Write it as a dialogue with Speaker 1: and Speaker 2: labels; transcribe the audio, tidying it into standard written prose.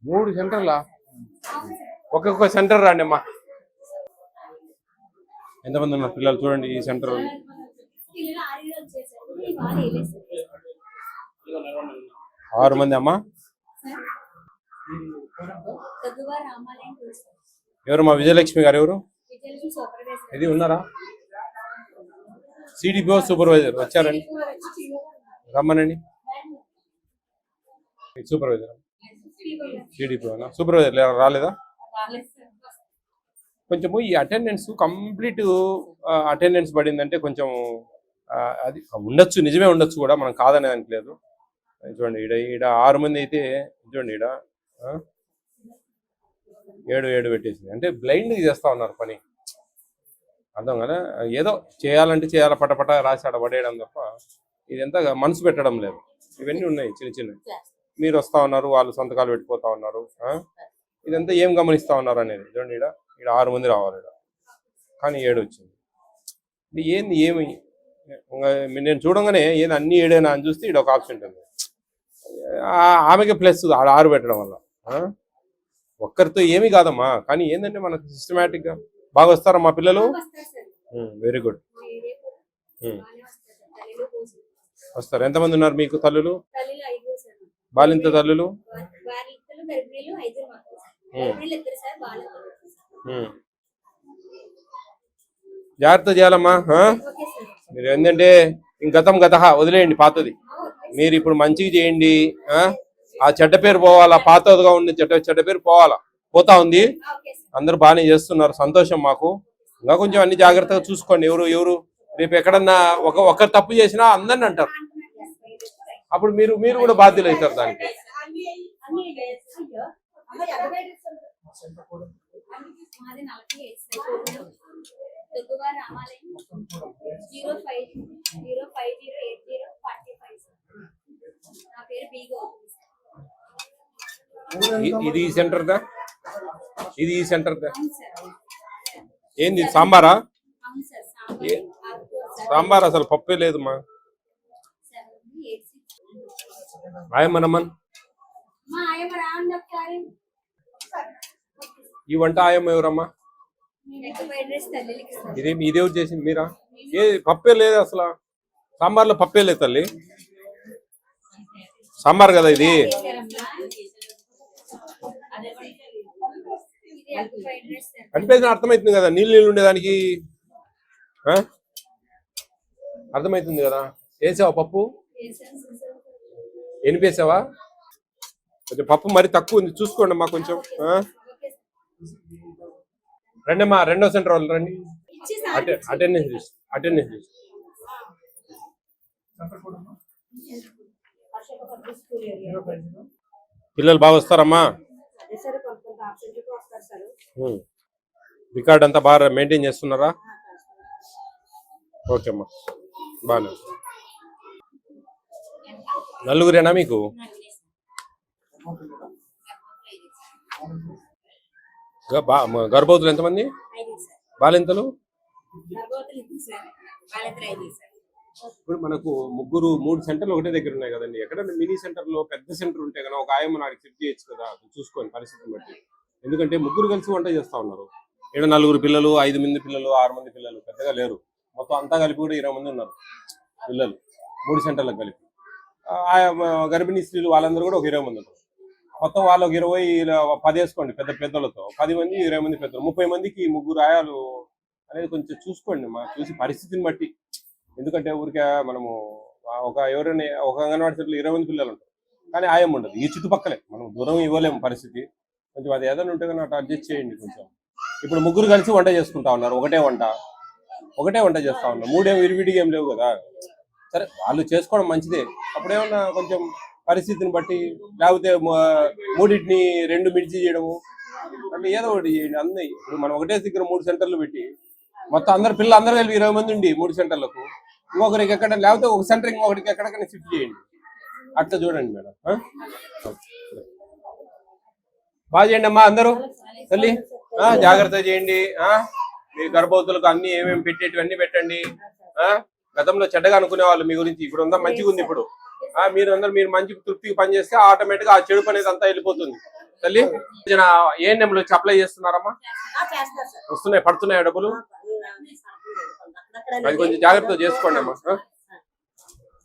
Speaker 1: మూడు సెంటర్లా? ఒక్కొక్క సెంటర్ రండి అమ్మా. ఎంతమంది ఉన్నారు పిల్లలు చూడండి ఈ సెంటర్. 6 మంది అమ్మా. ఎవరు మా విజయలక్ష్మి గారు? ఎవరు ఇది ఉన్నారా? సిడిపిఓ సూపర్వైజర్ వచ్చారండి, రమ్మనండి. సూపర్వైజర్ సిడిపిఓ సూపర్వైజర్ రాలేదా? కొంచెము ఈ అటెండెన్స్ కంప్లీట్ అటెండెన్స్ పడిందంటే కొంచెం అది ఉండొచ్చు, నిజమే ఉండొచ్చు కూడా, మనం కాదనే దానికి లేదు. చూడండి ఈడ 6 మంది అయితే చూడండి, ఈడ 7 పెట్టేసింది. అంటే బ్లైండ్గా చేస్తా ఉన్నారు పని, అర్థం కదా. ఏదో చేయాలంటే చేయాలి, పటపట రాసి ఆడ పడేయడం తప్ప ఇదంతా మనసు పెట్టడం లేదు. ఇవన్నీ ఉన్నాయి చిన్న చిన్నవి. మీరు వస్తూ ఉన్నారు, వాళ్ళు సంతకాలు పెట్టిపోతా ఉన్నారు. ఇదంతా ఏం గమనిస్తూ ఉన్నారు అనేది చూడండి. ఈడ 6 మంది రావాలి, కానీ 7 వచ్చింది. ఇది ఏంది ఏమి? నేను చూడంగానే ఏది అన్ని 7 అని చూస్తే ఈడ ఒక ఆప్షన్ ఉంటుంది, ఆమెకి ప్లస్ ఆడ 6 పెట్టడం వల్ల. ఒక్కరితో ఏమీ కాదమ్మా, కానీ ఏంటంటే మనకు సిస్టమేటిక్గా బాగా వస్తారా మా పిల్లలు? వెరీ గుడ్, వస్తారు. ఎంతమంది ఉన్నారు మీకు తల్లులు? బాలింత తల్లులు? జాగ్రత్త చేయాలమ్మా. మీరు ఏంటంటే గతం గత వదిలేయండి, పాతది. మీరు ఇప్పుడు మంచిగా చేయండి. ఆ చెడ్డ పేరు పోవాలా, పాతగా ఉండే చెడ్డ పేరు పోతా ఉంది. అందరూ బాగానే చేస్తున్నారు, సంతోషం మాకు. ఇంకా కొంచెం అన్ని జాగ్రత్తగా చూసుకోండి. ఎవరు రేపు ఎక్కడన్నా ఒకరు తప్పు చేసినా అందరిని అంటారు, అప్పుడు మీరు కూడా బాధ్యులు అవుతారు దానికి. ఇది ఈ సెంటర్ దా? ఇది ఈ సెంటర్ దా? ఏంది సాంబారా? సాంబార్ అసలు పప్పే లేదు మా. ఆయమ్మనమ్మన్ ఈ వంట ఆయమ్మ ఎవరమ్మా? ఇదేవి చేసింది మీరా? పప్పే లేదు అసలు, సాంబార్లో పప్పే లేదు తల్లి. సాంబార్ కదా ఇది. అనిపేసిన అర్థమవుతుంది కదా, నీళ్ళు ఉండేదానికి అర్థమవుతుంది కదా. వేసావా పప్పు? ఎనిపేసావా? కొంచెం పప్పు మరి తక్కువ ఉంది, చూసుకోండి అమ్మా కొంచెం. రండి అమ్మా, 2వ సెంటర్ వాళ్ళు రండి. అటెండెన్స్ పిల్లలు బాగా వస్తారమ్మా? రికార్డ్ అంతా బాగా మెయింటైన్ చేస్తున్నారా? ఓకే అమ్మా, బాగానే. నలుగురేనా మీకు? గర్భవతులు ఎంతమంది? బాలింతలు? ఇప్పుడు మనకు 3 సెంటర్లు ఒకటే దగ్గర ఉన్నాయి కదండి. ఎక్కడన్నా మినీ సెంటర్లో పెద్ద సెంటర్ ఉంటే కదా ఒక ఆయమ్మ నాకు చెక్ చేయొచ్చు కదా, చూసుకోండి పరిస్థితిని బట్టి. ఎందుకంటే 3 కలిసి వంట చేస్తా ఉన్నారు. ఇక్కడ 4 పిల్లలు, 5 మంది పిల్లలు, 6 మంది పిల్లలు పెద్దగా లేరు. మొత్తం అంతా కలిపి కూడా 20 మంది ఉన్నారు పిల్లలు 3 సెంటర్లకు కలిపి. గర్భిణీ స్త్రీలు వాళ్ళందరూ కూడా ఒక 20 మంది ఉంటారు. మొత్తం వాళ్ళకి 10 వేసుకోండి, పెద్దలతో 10 మంది, 20 మంది పెద్దలు, 30 మందికి 3 ఆయాలు అనేది కొంచెం చూసుకోండి మా, చూసి పరిస్థితిని బట్టి. ఎందుకంటే ఊరికే మనము ఎవరైనా ఒక అంగన్వాడీ సెంటర్లో 20 మంది పిల్లలు ఉంటారు, కానీ ఆయం ఉండదు. ఈ చుట్టుపక్కలే మనం దూరం ఇవ్వలేము పరిస్థితి. కొంచెం అది ఏదైనా ఉంటే కానీ అటు అడ్జస్ట్ చేయండి కొంచెం. ఇప్పుడు 3 కలిసి వంట చేసుకుంటా ఉన్నారు, ఒకటే వంట చేస్తా ఉన్నారు. 3 విడివిడిగా ఏం లేవు కదా. సరే వాళ్ళు చేసుకోవడం మంచిదే, అప్పుడేమన్నా కొంచెం పరిస్థితిని బట్టి, లేకపోతే 3టిని 2 మిర్చి చేయడము, అంటే ఏదో ఒకటి చేయండి. అన్నీ ఇప్పుడు మనం ఒకటే దగ్గర 3 సెంటర్లు పెట్టి మొత్తం అందరూ కలిపి 20 మంది ఉండి 3 సెంటర్లకు, ఇంకొకరికి ఎక్కడ, లేకపోతే ఒక సెంటర్ ఇంకొకరికి ఎక్కడికైనా షిఫ్ట్ చేయండి. అట్లా చూడండి మేడం. బాగా చేయండి అమ్మా అందరూ తల్లి, జాగ్రత్త చేయండి. మీ గర్భవతులకు అన్ని ఏమేమి పెట్టేటివన్నీ పెట్టండి. గతంలో చెడ్డగా అనుకునే వాళ్ళు మీ గురించి, ఇప్పుడు ఉందా మంచిగా ఉంది. ఇప్పుడు మీరు మంచి తృప్తికి పని చేస్తే ఆటోమేటిక్ ఆ చెడు పని అంతా వెళ్ళిపోతుంది తల్లి. ఏఎన్ఎంలు వచ్చి అప్లై చేస్తున్నారమ్మా? వస్తున్నాయి, పడుతున్నాయి డబ్బులు? అది కొంచెం జాగ్రత్తగా చేసుకోండి అమ్మా.